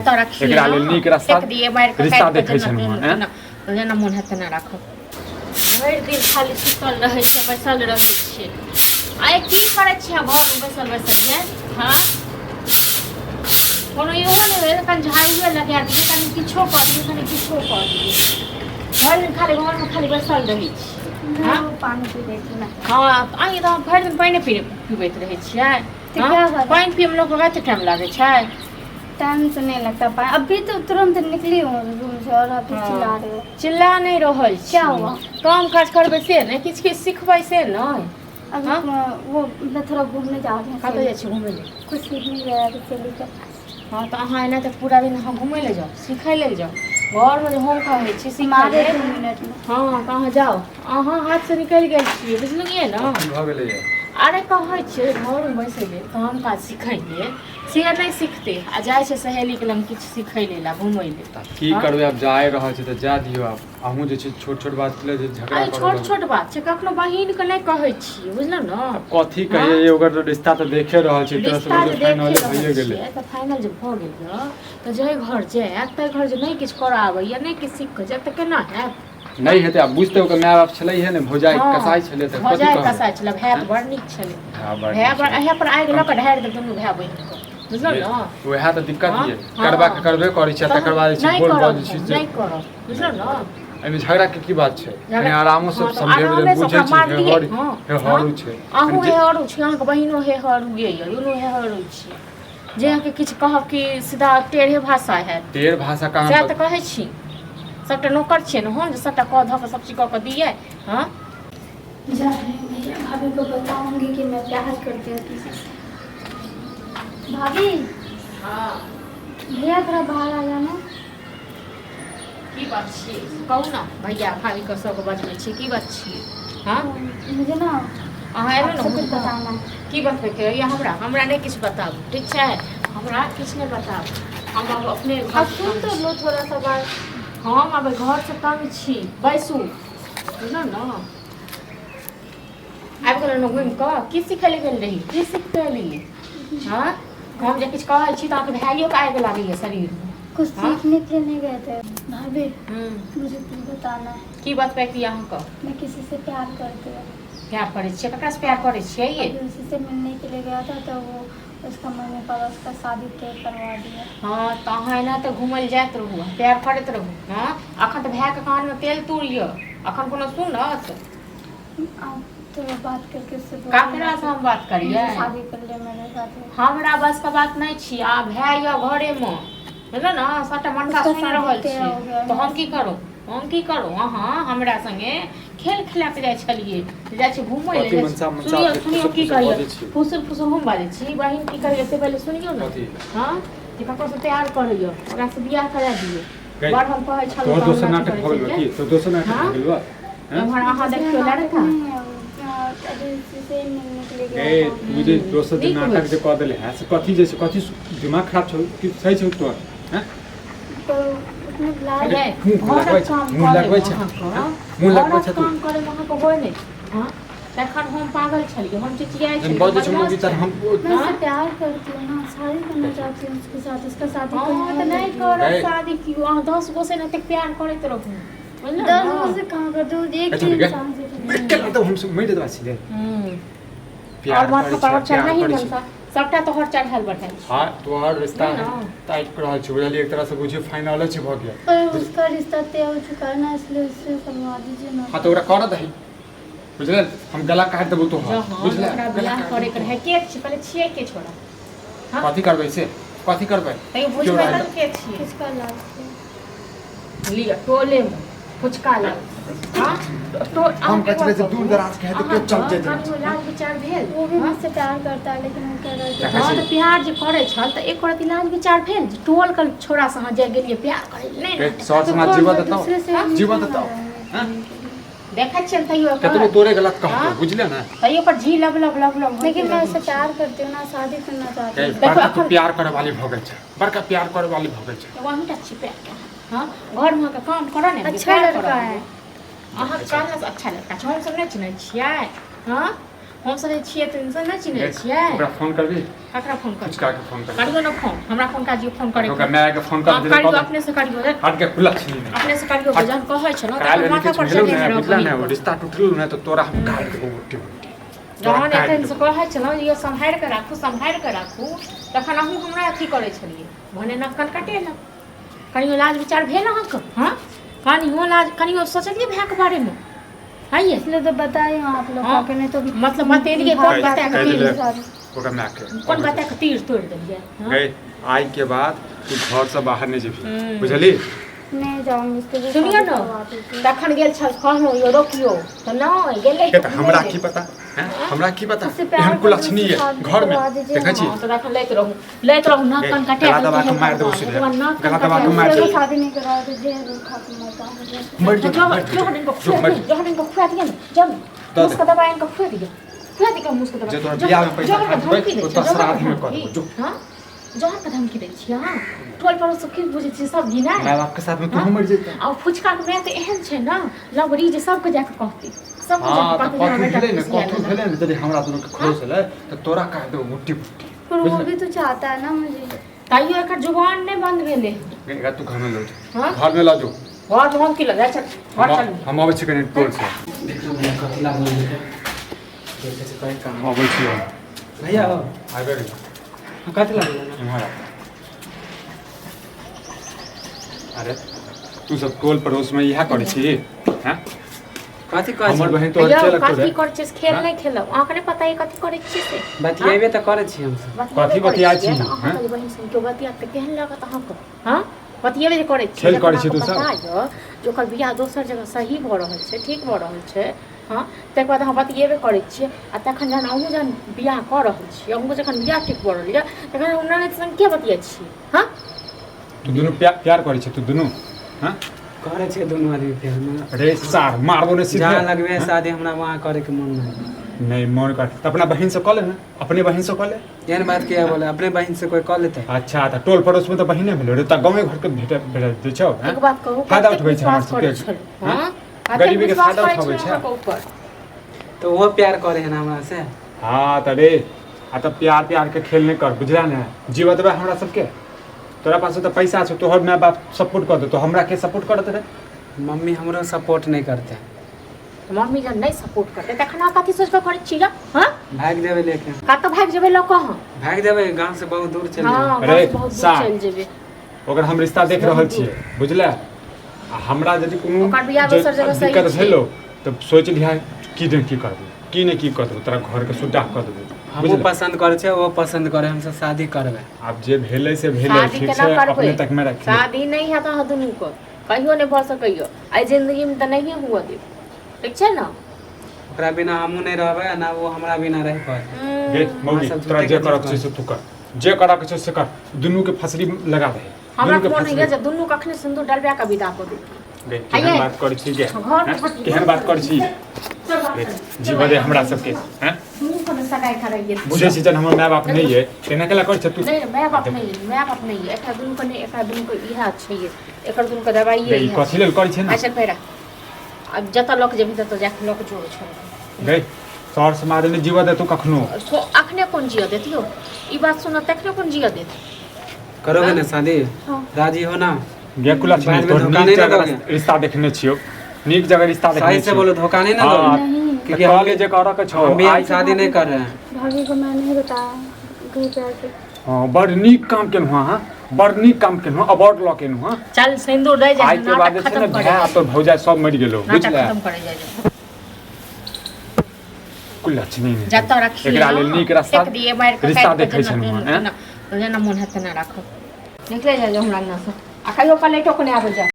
एकरा लेल नीक रास्ता रिश्ता देखै छै हम तो जेना मोन हेतै ना राखब भरि दिन खाली सुतल रहै छै बैसल रहै छै आइ की करै छियै घरमे बैसल बैसल जे हाँ कोनो इहो नहि भेल कनि झाड़ुए लगा दियै कनि किछो कऽ दियै कनि किछो कऽ दियै भरि दिन खाली घरमे खाली बैसल रहै छी हाँ पानी पी लै छी ना हाँ अहीं तऽ भरि दिन पानि पीबैत रहै छियै पानि पियैमे लोकके कते टाइम लागै छै टाइम से नहीं लगता पानी अभी तो तुरंत निकली हूँ रूम से और आप चिल्ला रहे हो चिल्ला नहीं रहल क्या हुआ काम काज करबै से नहीं किछ किछ सिखबै से नहीं अभी वो मैं थोड़ा घूमने जा रही हूँ कतऽ जाइ छी घुमै ले कुछ सीखने गया है सहेली के हाँ तो अहाँ एना तऽ पूरा दिन अहाँ घुमै ले जाओ सिखै ले जाओ घर में जे होम कहै छी मारे 2 मिनट में हाँ कहाँ जाओ अहाँ हाथ से निकलि गेल छियै बुझलियै ना भऽ गेलै अरे कहै छियै घरमे बैसै ले काम काज सिखै ले से नहीं सीखते आ जाइ छै सहेली के लग किछु सिखै ले घुमै ले की करबै आब जाय रहल छै तऽ जा दियौ आब अहूँ जे छै छोट छोट बात के जे झगड़ा अरे छोट छोट बात छै कखनो बहिन के नहीं कहै छियै बुझलौ ना कथी कहिए ओकर रिश्ता तऽ देखे रहल छै तरह से फाइनल भइए गेलै तऽ फाइनल जे भऽ गेल तऽ जे घर जायत तऽ घर जे नहीं किछु करऽ आबैया नहीं किछु सीख कऽ जायत तऽ केना हैत नहीं हेतै आब बुझते ओकर माय बाप छलै है ने भौजाई कसाई छलै तऽ कथी भौजाई कसाई छलै भाय तऽ बड़ नीक छलै भाय बड़ एहे पर आगि लऽ कऽ ढारि दे दुनू भाय बहिन बुझलौ ना वएह तऽ दिक्कत ये करबे करै छै तकर बाद छै बोल बज छै नहीं करब बुझलौ ना एहिमे झगड़ा के की बात छै कनी आरामो से समझेबै ले बुझै छै हे हरू छै अहूँ हे हरू छै अहाँके बहिनो हे हरू ये दुनू हे हरू छै जे अहाँके किछु कहब कि सीधा टेढ़े भाषा है टेढ़ भाषा कहाँ से तऽ कहै छी सबटा नौकर छियै ने हम जे सबटा कह धऽ कऽ सब चीज कऽ के दिए हाँ जा रही हूँ भैया भाभी को बताऊंगी कि मैं प्यार करती हूँ किसी से भाभी हाँ भैया थोड़ा बाहर आ जाना की बात छियै कहू ना भैया भाभी के सबके बजबै छी की बात छियै हाँ मुझे ना अहाँ एबै आपसे कुछ ने बताना की बतबैके यऽ हमरा नहीं किछु बताबू ठीक छै हमरा किछु नहीं बताबू हम अब अपने अब सुन तो लो थोड़ा सा बात हम अब घर से तंग छी बैसू बुझलौ ना आबि गेलहुँ घुमि कऽ की सिखै लए गेल रही की सीखते एलियै हाँ हम जे किछु कहै छी तऽ अहाँके भाइयोके आगि लागैए शरीरमे कुछ सीखने के लिए नहीं गए थे भाभी मुझे कुछ बताना है की बतबै कि अहाँके मैं किसी से प्यार करती हूँ प्यार करै छियै ककरासँ प्यार करै छियै ये अभी उसी से मिलने के लिए गया था तो वो उसका मम्मी पापा उसका शादी तय करवा दिया हाँ तो अहाँ एना तऽ घुमल जाइत रहू प्यार करैत रहू हाँ अखन तऽ भायके कानमे तेल तूरियौ अखन कोनो सुनत आप तो बात करके उससे ककरा से हम बात करिए शादी कर ले मेरे साथ हमरा बस का बात नहीं छी आ भाय या घरे में बुझलो ना सबटा मनसा सुन रहल छी तो हम की करू अहाँ हमरा संगे खेल खेला के जाइ छलिए जाइ छी घुमै ले सुनियो की कहिए फुसुर फुसुर हम बाजै छी बहिन की करिए से पहले सुनियो ना हां जे ककरो से तैयार करियो ओकरा से बियाह करा दियो बड़ हम कहै छलौ तो दोसर नाटक भऽ गेल की तो दोसर नाटक भऽ गेल बा हमर अहाँ देखियो लड़का ए मुझे दोसर नाटक जे कह देले है से कथी जे कथी दिमाग खराब छौ कि सही छौ तोर हैं तो उसने बुलाया मुंह लगबै छै काम करे वहां को होय नै हां तखन हम पागल छलिए हम चिचियाइ छलिए बहुत छमो की तर हम मैं उससे प्यार करती हूँ ना शादी करना चाहती हूँ उसके साथ उसका शादी करना तो नहीं कर शादी क्यों अहाँ 10 गो से न तक प्यार करैत रहू 10 गो से कहां कर दो एक इंसान से क्या तो हम मैं दे दवा सीधे प्यार माथा पर चढ़ नहीं मनसा सबटा तो हर चढ़ल बैठे हां तोहर रिश्ता टाइट कर रहल छै बुझलिए एक तरह से बुझिए फाइनल छै भ गेल पर उसका रिश्ता तय हो चुका है ना इसलिए उससे करवा दीजिए ना हां तो ओकरा कर दही बुझले हम गला काट देबो तो बुझले गला करे कर है के छी पहले छिए के छोड़ा हां कथि करबै से कथि करबै तै बुझबै त के छी किसका लाल लिया टोले में फुचका लाल हां तो हम कचरे से दूर दराज के है तो चलते दे लाल विचार भेल वो भी मुझसे प्यार करता है लेकिन वो कह रहा है हां तो प्यार जे करे छल त एक रति लाल विचार भेल टोल कर छोरा से हां जे गेलिए प्यार करे नै शॉर्ट समाज जीवन देता हां देखै छियै तैयो कतनो तोरे गलत कहतो बुझले ना तैयो पर जी लब लेकिन मैं उससे प्यार करती हूँ ना शादी करना चाहती हूँ बड़का तो प्यार करे वाली भगे छै बड़का प्यार करे वाली भगे छै वही टच प्यार हां घर में का काम करो ने अच्छा लड़का है अहाँ कहला से अच्छा लड़का छै हम सब नै चिन्है छियै हां हम सब छिए त इंसान ना चिन्हे छिए ओकरा फोन करबी ककरा फोन कर कुछ का के फोन कर करियो ना फोन हमरा फोन का जियो फोन करे ओकरा मैं के फोन कर दे करियो अपने से करियो रे हट के खुला छी अपने से करियो जन कहै छ न काल त माथा पर चढ़े चढ़े ना बुझला ना रिश्ता टूटल ना तो तोरा हम काट के उठी जहन एखन से कहै छ न ये संभाल के राखू तखन अहूँ हमरा अथी करै छलिए भने न कन कटे न कनियो लाज विचार भेल अहाँके हां कनियो लाज कनियो सोचलिए भै के बारे में है ये इसलिए तो बताए आप लोग हाँ। के नहीं तो मतलब बतेलिए कौन बता के तीर ओकरा मैं के कौन बता के तीर तोड़ देलिए गए आई के बाद तू घर से बाहर नहीं जेबी बुझली नहीं जाऊंगी इसके सुनियो न तखन गेल छ कहलो यो रोकियो त न गेलै के त हमरा की पता हैं हमरा की पता एहन कुलक्षणी है घर में देखै छी त तखन लैत रहू न कन कटे गला दबा के मार देबो सीधे गला दबा के मार इसको देबो शादी नहीं करा तो जेल खत्म होता मर जो जोहन को खुआ दिया जब मुस्का दबा इनको खुआ दिया मुस्का दबा जे तोरा बियाह में पैसा खर्चबै ओ त श्राद्ध में कर जो हां जोहन का धमकी दै छियै टोल पर सब की बुझै छी सब गिना माय बाप के साथ में तू मर जेता आ फुचका के मैं त एहन छै न लवरी जे सब के जाके कहती सब के हां जाके त कथु भेलै न यदि हमरा दोनों के खोस है त तोरा काट दो मुट्ठी मुट्ठी पर वो भी तो चाहता है ना मुझे ताइयो एकर जुबान नहीं बंद भेले गंगा तू घर में लो हां घर में ला जो और हम की लगा चल और चल हम आबै छी कने टोल से देखो मैं कथी लागल है देखे से कहीं काम आबै छी भैया आबे रे कथी लागल है इम्हारा अरे तू सब टोल पड़ोस में यह करै छी हैं कथी कहै हमर छी बहन तो अच्छा लगतो कथी रे कर छिस खेल नहीं खेलब आंख नहीं पता है कथी करे छी से बतियाबे त करे छी हम सब कथी बतियाइ छी, हां हैं? बहन सुन के बतिया के केहन लागत अहाँ को हां बतियाबे जे करे छी खेल करै छी तू सब? जो ओकर बियाह दोसर जगह सही भ रहल छै ठीक भ रहल छै हां तक बाद अहाँ बतियेबे करे छी आ तखन जहन अहूँ जहन बियाह कर रहल छी अहूँ जखन बियाह ठीक भ रहल है तखन हमरा ने संग के बतिया छी हां तू दोनों प्यार करै छी तू दोनों हैं करे छी दोनों आदमी प्यार में अरे सार मारबो ने सीधे जहाँ लगवे शादी हमरा वहाँ करे के मन नहीं नहीं मन कर त अपना बहन से क ले ना अपने बहन से क ले एहन बात किया बोले अपने बहन से कोई कह लेते अच्छा त टोल पड़ोस में त बहिने भेलो रे त गांव घर के भेट भेट दे छौ हैं एक बात कहू फायदा उठबै छै हमर सबके हां गरीबी के फायदा उठाबै छै तो वो प्यार करे है हमरा से हां त रे आ त प्यार के खेल नहीं कर बुझला ना जीव देबे हमरा सबके तोरा पास तो पैसा छौ तोहर माय बाप सपोर्ट कर दे तो हमरा के सपोर्ट करत रे मम्मी हमरो सपोर्ट नहीं करते मम्मी जब नहीं सपोर्ट करते तखन आ कथी सोच के करे छी हां भाग देवे लेके का तो भाग जेबे लोग कहां भाग देवे गांव से बहुत दूर चल हां अरे, बहुत दूर साथ। चल जेबे ओकर हम रिश्ता देख रहल छियै बुझला आ हमरा यदि कोनो ओकर बियाह दोसर जगह सही दिक्कत छै। भेलो त सोच लिहा की दे की करबो की नहीं की करबो तोरा घर के सुद्धा कर देबो हमहू पसंद करे छे वो पसंद करे हमसे शादी करबे अब जे भेले से भेले शादी ठीक केना छै करबै अपने तक में रख शादी नहीं है तो दुनू को कहियो नहीं भ सकैयो आई जिंदगी में त नहीं हुआ दे ठीक छै ना ओकरा बिना हमहू नहीं रहबे ना वो हमरा बिना रह पाए गे मौगी सब तोरा झूठे जे के करक छै जीवन। से तू कर जे करक छै से कर दुनू के फसरी लगा दे हमरा दुनू के को नहीं है फसरी जे दुनू कखने सिंदूर डलबा के विदा को दे गे आइए। केहन बात करै छी गे घर में हैं? केहन बात करै छी गे जीव दे हमरा सबके हैं दुनू को सगाई कराइए बुझे छी जन हमर माय बाप नहीं है तेना केला कर छ तू नहीं मैं बाप नहीं है एकरा दुनू को नहीं एकरा दुनू को इहा छै एकर दुनू के दवाई गे है कथि लेल करै छै ना अच्छा पैरा अब जत लोक जेबी तत जाके लोक जोड़ छोड़ गे सर समाज ने जीव दे तू कखनो तो अखने कौन जिया देतियो ई बात सुन तखने कौन जिया देत करोगे ना शादी हाँ। राजी हो ना गे कुला छी बाद में तोर धोखा नीक नहीं ना जगह दोगे। रिश्ता देखने छियो नीक जगह रिश्ता देखने सही से बोलो धोखा नहीं ना हाँ, दोगे नहीं क्योंकि कॉलेज जे करक छौ हम भी आई शादी नहीं कर रहे हैं भाभी को मैं नहीं बताया घर पे आके हां बड़ नीक काम केनु हां बड़ नीक काम केनु अवार्ड ल केनु हां चल सिंदूर दे जा आई के बाद जे छै ने भाय तो भौजा सब मर गेलो नाटक बुझला खत्म करे जा कुला छी नहीं जत रखी एकरा लेल नीक रास्ता एक दिए मार के रिश्ता देखे छै ना ना मन हाथ ना राखो निकले जा हमरा ना से आ कहियो पलेटो को नहीं आबे जा